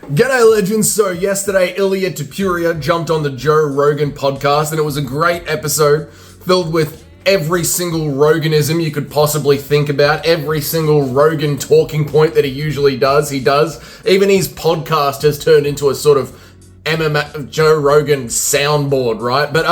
G'day legends, so yesterday Ilia Topuria jumped on the Joe Rogan podcast and it was a great episode filled with every single Roganism you could possibly think about, every single Rogan talking point that he usually does, he does. Even his podcast has turned into a sort of MMA Joe Rogan soundboard, right? But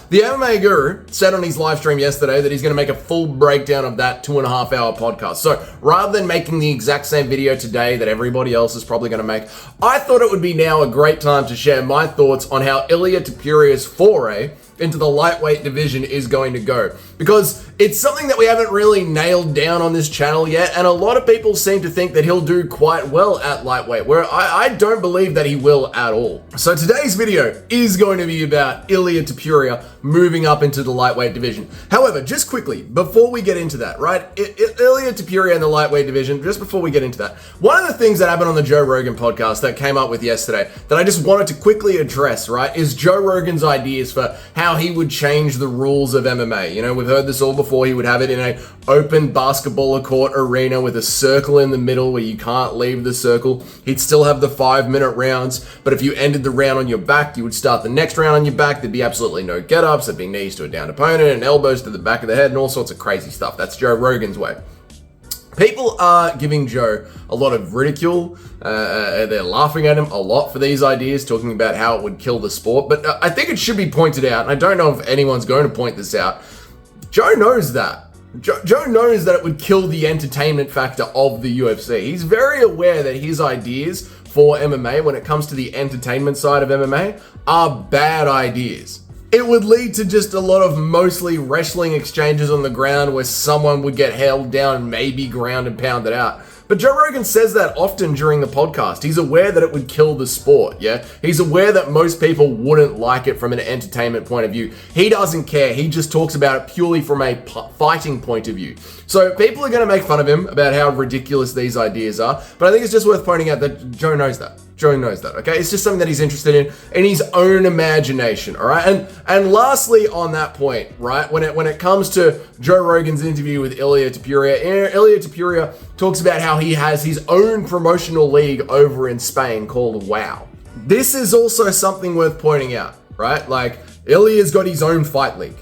the MMA guru said on his live stream yesterday that he's going to make a full breakdown of that 2.5 hour podcast. So rather than making the exact same video today that everybody else is probably going to make, I thought it would be now a great time to share my thoughts on how Ilia Topuria's foray into the lightweight division is going to go, because it's something that we haven't really nailed down on this channel yet, and a lot of people seem to think that he'll do quite well at lightweight, where I don't believe that he will at all. So today's video is going to be about Ilia Topuria moving up into the lightweight division. However, just quickly, before we get into that, right, Ilia Topuria in the lightweight division, just before we get into that, one of the things that happened on the Joe Rogan podcast that came up with yesterday that I just wanted to quickly address, right, is Joe Rogan's ideas for how he would change the rules of MMA. You know, we've heard this all before. He would have it in an open basketball court arena with a circle in the middle where you can't leave the circle. He'd still have the 5-minute rounds, but if you ended the round on your back, you would start the next round on your back. There'd be absolutely no get-ups. There'd be knees to a down opponent and elbows to the back of the head and all sorts of crazy stuff. That's Joe Rogan's way. People are giving Joe a lot of ridicule. They're laughing at him a lot for these ideas, talking about how it would kill the sport. But I think it should be pointed out, and I don't know if anyone's going to point this out. Joe knows that. Joe knows that it would kill the entertainment factor of the UFC. He's very aware that his ideas for MMA, when it comes to the entertainment side of MMA, are bad ideas. It would lead to just a lot of mostly wrestling exchanges on the ground where someone would get held down and maybe ground and pounded out. But Joe Rogan says that often during the podcast. He's aware that it would kill the sport, yeah? He's aware that most people wouldn't like it from an entertainment point of view. He doesn't care. He just talks about it purely from a fighting point of view. So people are going to make fun of him about how ridiculous these ideas are, but I think it's just worth pointing out that Joe knows that. Joe knows that, okay? It's just something that he's interested in his own imagination, all right? And lastly on that point, right, when it comes to Joe Rogan's interview with Ilia Topuria talks about how he has his own promotional league over in Spain called WOW. This is also something worth pointing out, right? Like, Ilia's got his own fight league.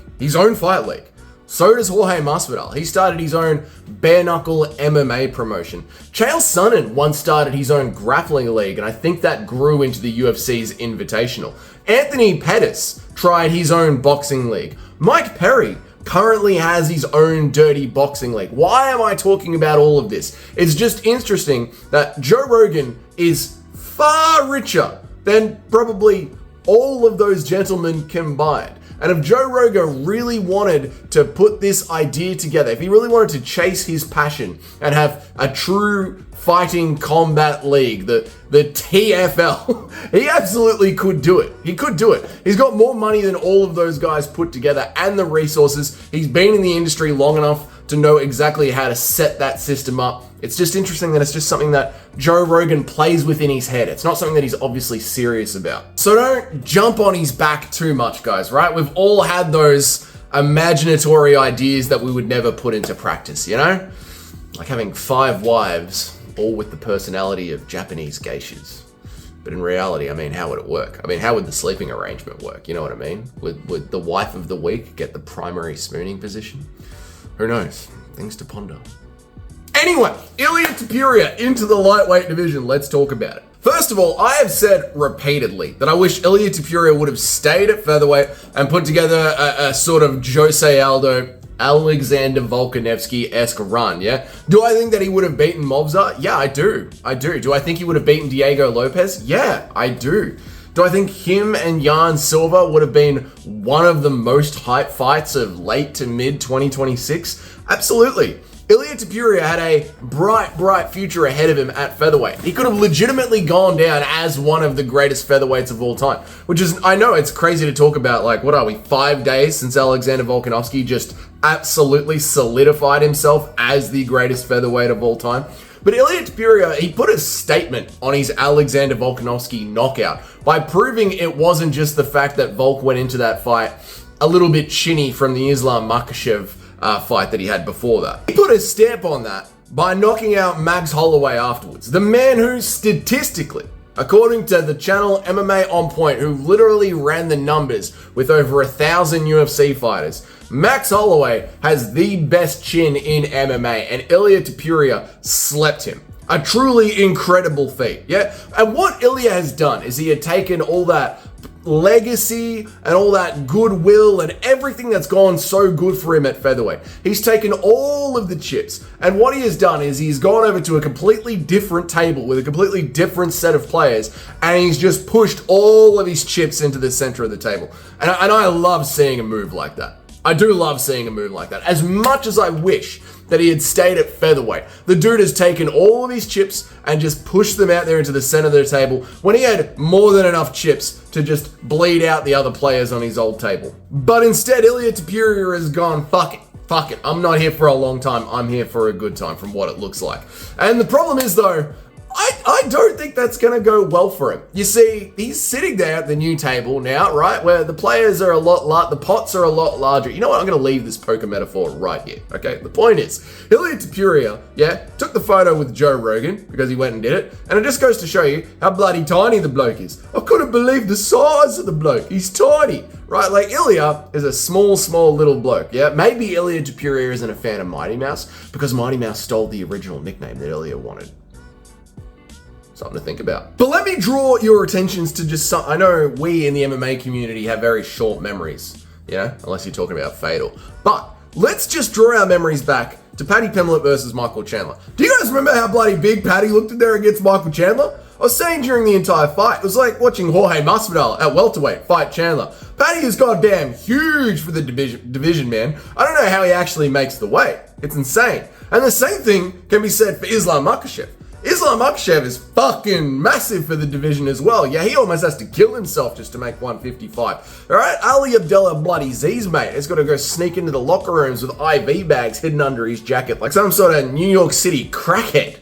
So does Jorge Masvidal. He started his own bare-knuckle MMA promotion. Chael Sonnen once started his own grappling league, and I think that grew into the UFC's Invitational. Anthony Pettis tried his own boxing league. Mike Perry currently has his own dirty boxing league. Why am I talking about all of this? It's just interesting that Joe Rogan is far richer than probably all of those gentlemen combined. And if Joe Rogan really wanted to put this idea together, if he really wanted to chase his passion and have a true fighting combat league, the TFL, he absolutely could do it. He could do it. He's got more money than all of those guys put together and the resources. He's been in the industry long enough to know exactly how to set that system up. It's just interesting that it's just something that Joe Rogan plays within his head. It's not something that he's obviously serious about. So don't jump on his back too much, guys, right? We've all had those imaginatory ideas that we would never put into practice, you know? Like having 5 wives, all with the personality of Japanese geishas. But in reality, I mean, how would it work? I mean, how would the sleeping arrangement work? You know what I mean? Would the wife of the week get the primary spooning position? Who knows? Things to ponder. Anyway, Ilia Topuria into the lightweight division. Let's talk about it. First of all, I have said repeatedly that I wish Ilia Topuria would have stayed at featherweight and put together a sort of Jose Aldo, Alexander Volkanovski-esque run, yeah? Do I think that he would have beaten Movsar? Yeah, I do. Do I think he would have beaten Diego Lopez? Yeah, I do. Do I think him and Jan Silva would have been one of the most hyped fights of late to mid 2026? Absolutely. Ilia Topuria had a bright future ahead of him at featherweight. He could have legitimately gone down as one of the greatest featherweights of all time, which is, I know it's crazy to talk about, like, what are we, 5 days since Alexander Volkanovski just absolutely solidified himself as the greatest featherweight of all time. But Ilia Topuria, he put a statement on his Alexander Volkanovski knockout by proving it wasn't just the fact that Volk went into that fight a little bit chinny from the Islam Makhachev fight that he had before that. He put a stamp on that by knocking out Max Holloway afterwards. The man who statistically According to the channel MMA On Point, who literally ran the numbers with over 1,000 UFC fighters, Max Holloway has the best chin in MMA, and Ilia Topuria slept him. A truly incredible feat, yeah? And what Ilia has done is he had taken all that legacy and all that goodwill and everything that's gone so good for him at featherweight. He's taken all of the chips, and what he has done is he's gone over to a completely different table with a completely different set of players, and he's just pushed all of his chips into the center of the table. And I love seeing a move like that. I do love seeing a move like that. As much as I wish that he had stayed at featherweight, the dude has taken all of his chips and just pushed them out there into the center of the table when he had more than enough chips to just bleed out the other players on his old table. But instead, Ilia Topuria has gone, fuck it, I'm not here for a long time, I'm here for a good time from what it looks like. And the problem is though, I don't think that's going to go well for him. You see, he's sitting there at the new table now, right, where the players are a lot the pots are a lot larger. You know what? I'm going to leave this poker metaphor right here, okay? The point is, Ilia Topuria, took the photo with Joe Rogan because he went and did it, and it just goes to show you how bloody tiny the bloke is. I couldn't believe the size of the bloke. He's tiny, right? Like, Ilia is a small little bloke, yeah? Maybe Ilia Topuria isn't a fan of Mighty Mouse because Mighty Mouse stole the original nickname that Ilia wanted. Something to think about. But let me draw your attentions to just some. I know we in the MMA community have very short memories, unless you're talking about Fatal. But let's just draw our memories back to Paddy Pimblett versus Michael Chandler. Do you guys remember how bloody big Paddy looked in there against Michael Chandler? I was saying during the entire fight, it was like watching Jorge Masvidal at welterweight fight Chandler. Paddy is goddamn huge for the division, man. I don't know how he actually makes the weight. It's insane. And the same thing can be said for Islam Makhachev. Islam Makhachev is fucking massive for the division as well. Yeah, he almost has to kill himself just to make 155. All right, Ali Abdullah bloody Z's mate has got to go sneak into the locker rooms with IV bags hidden under his jacket like some sort of New York City crackhead.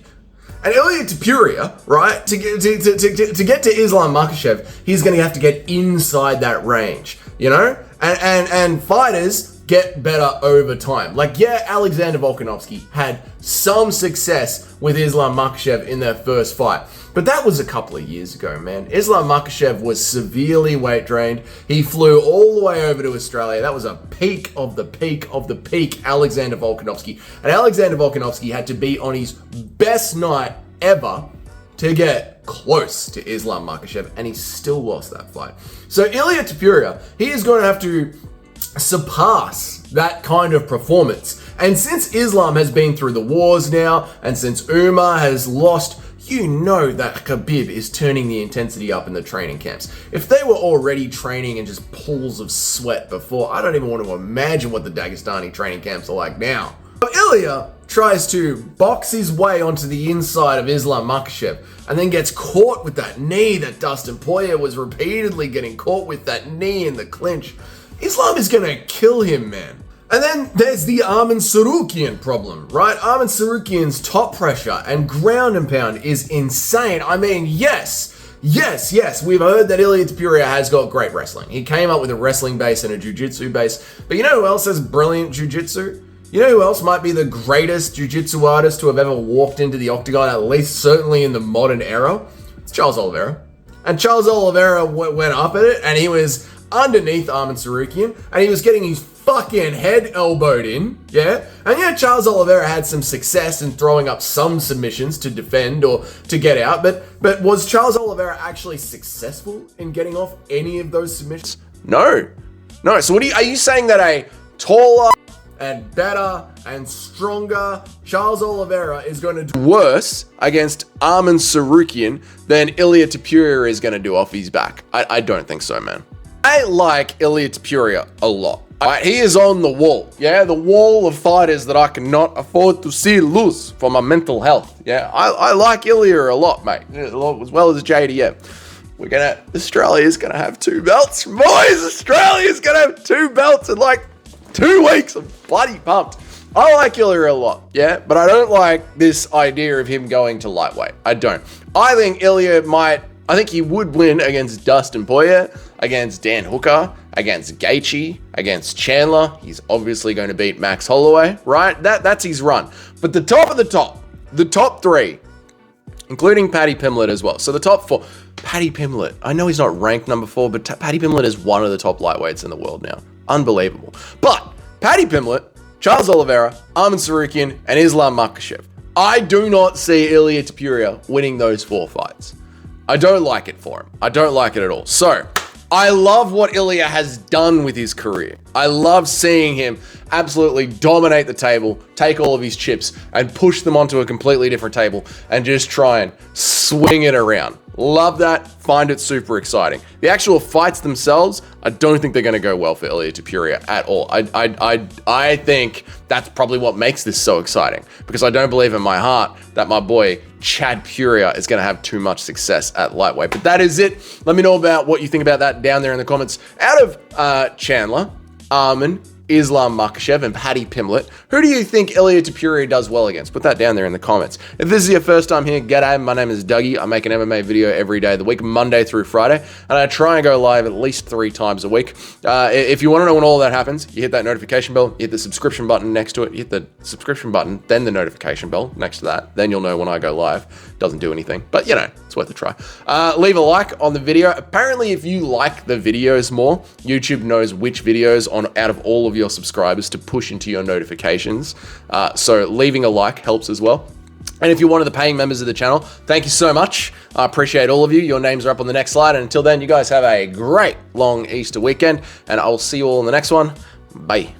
And Ilia Topuria, right, to get to Islam Makhachev, he's going to have to get inside that range, And fighters get better over time. Like, Alexander Volkanovski had some success with Islam Makhachev in their first fight, but that was a couple of years ago, man. Islam Makhachev was severely weight drained. He flew all the way over to Australia. That was a peak of the peak of the peak Alexander Volkanovski. And Alexander Volkanovski had to be on his best night ever to get close to Islam Makhachev, and he still lost that fight. So Ilia Topuria, he is going to have to surpass that kind of performance. And since Islam has been through the wars now, and since Umar has lost, that Khabib is turning the intensity up in the training camps. If they were already training in just pools of sweat before, I don't even want to imagine what the Dagestani training camps are like now. But Ilia tries to box his way onto the inside of Islam Makhachev and then gets caught with that knee that Dustin Poirier was repeatedly getting caught with, that knee in the clinch. Islam is gonna kill him, man. And then there's the Arman Tsarukyan problem, right? Arman Tsarukyan's top pressure and ground and pound is insane. I mean, yes, we've heard that Ilia Topuria has got great wrestling. He came up with a wrestling base and a jiu-jitsu base. But you know who else has brilliant jiu-jitsu? You know who else might be the greatest jiu-jitsu artist to have ever walked into the octagon, at least certainly in the modern era? It's Charles Oliveira. And Charles Oliveira went up at it, and he was underneath Arman Tsarukyan, and he was getting his fucking head elbowed in, And Charles Oliveira had some success in throwing up some submissions to defend or to get out, but was Charles Oliveira actually successful in getting off any of those submissions? No. So are you saying that a taller and better and stronger Charles Oliveira is going to do worse against Arman Tsarukyan than Ilia Topuria is going to do off his back? I don't think so, man. I like Ilia Topuria a lot. He is on the wall, the wall of fighters that I cannot afford to see lose for my mental health. I like Ilia a lot, mate, as well as JDM. Australia's gonna have 2 belts, boys. Australia's gonna have 2 belts in like 2 weeks. I'm bloody pumped. I like Ilia a lot, but I don't like this idea of him going to lightweight. I don't. I think I think he would win against Dustin Poirier, against Dan Hooker, against Gaethje, against Chandler. He's obviously going to beat Max Holloway, right? That's his run. But the top of the top 3, including Paddy Pimblett as well. So the top 4, Paddy Pimblett. I know he's not ranked number 4, but Paddy Pimblett is one of the top lightweights in the world now. Unbelievable. But Paddy Pimblett, Charles Oliveira, Arman Tsarukyan, and Islam Makhachev. I do not see Ilia Topuria winning those 4 fights. I don't like it for him. I don't like it at all. So, I love what Ilia has done with his career. I love seeing him absolutely dominate the table, take all of his chips, and push them onto a completely different table and just try and swing it around. Love that. Find it super exciting. The actual fights themselves, I don't think they're going to go well for Ilia Topuria at all. I think that's probably what makes this so exciting, because I don't believe in my heart that my boy Chad Puria is going to have too much success at lightweight. But that is it. Let me know about what you think about that down there in the comments. Out of Chandler, Arman, Islam Makhachev, and Paddy Pimblett, who do you think Ilia Topuria does well against? Put that down there in the comments. If this is your first time here, g'day, my name is Dougie. I make an MMA video every day of the week, Monday through Friday, and I try and go live at least 3 times a week. If you want to know when all that happens, you hit that notification bell, you hit the subscription button next to it, you hit the subscription button, then the notification bell next to that, then you'll know when I go live. Doesn't do anything, but you know, it's worth a try. Leave a like on the video. Apparently, if you like the videos more, YouTube knows which videos out of all of your subscribers to push into your notifications. So leaving a like helps as well. And if you're one of the paying members of the channel, thank you so much. I appreciate all of you. Your names are up on the next slide. And until then, you guys have a great long Easter weekend, and I'll see you all in the next one. Bye.